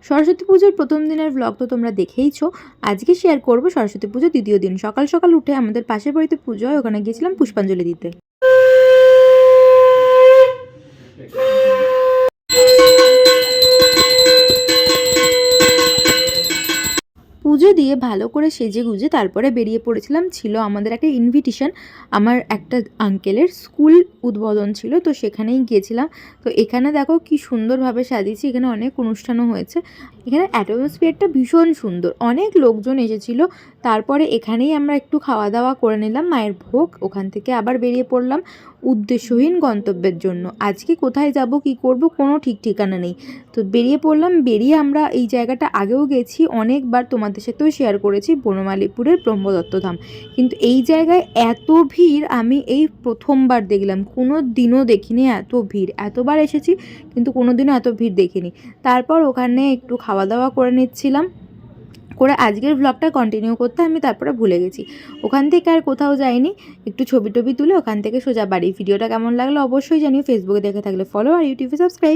সরস্বতী পুজোর প্রথম দিনের ব্লগ তো তোমরা দেখেইছো। আজকে শেয়ার করব সরস্বতী পুজোর দ্বিতীয় দিন। সকাল সকাল উঠে আমাদের পাশের বাড়িতে পুজো হয়, ওখানে গিয়েছিলাম পুষ্পাঞ্জলি দিতে। পুজো দিয়ে ভালো করে সেজে গুজে তারপরে বেরিয়ে পড়েছিলাম। ছিল আমাদের একটা ইনভিটেশন, আমার একটা আঙ্কেলের স্কুল উদ্বোধন ছিল, তো সেখানেই গিয়েছিলাম। তো এখানে দেখো কি সুন্দরভাবে সাজিয়েছি, এখানে অনেক অনুষ্ঠানও হয়েছে। এখানে অ্যাটমসফিয়ারটা ভীষণ সুন্দর, অনেক লোকজন এসেছিল। তারপরে এখানেই আমরা একটু খাওয়া দাওয়া করে নিলাম মায়ের ভোগ, ওখান থেকে আবার বেরিয়ে পড়লাম উদ্দেশ্যহীন গন্তব্যের জন্য। আজকে কোথায় যাব কি করব কোনো ঠিক ঠিকানা নেই, তো বেরিয়ে পড়লাম। বেরিয়ে আমরা এই জায়গাটা আগেও গেছি অনেকবার, তোমাদের সাথেও শেয়ার করেছি, বনমালীপুরের ব্রহ্মদত্ত ধাম। কিন্তু এই জায়গায় এত ভিড় আমি এই প্রথমবার দেখলাম, কোনো দিনও দেখিনি এত ভিড়। এতবার এসেছি কিন্তু কোনো দিনও এত ভিড় দেখিনি। তারপর ওখানে একটু খাওয়া দাওয়া করে নিচ্ছিলাম, করে আজকের ব্লগটা কন্টিনিউ করতে আমি তারপরে ভুলে গেছি। ওখান থেকে আর কোথাও যাইনি, একটু ছবি টবি তুলে ওখান থেকে সোজা বাড়ি। ভিডিওটা কেমন লাগলো অবশ্যই জানিও। ফেসবুকে দেখে থাকলে ফলো আর ইউটিউবে সাবস্ক্রাইব।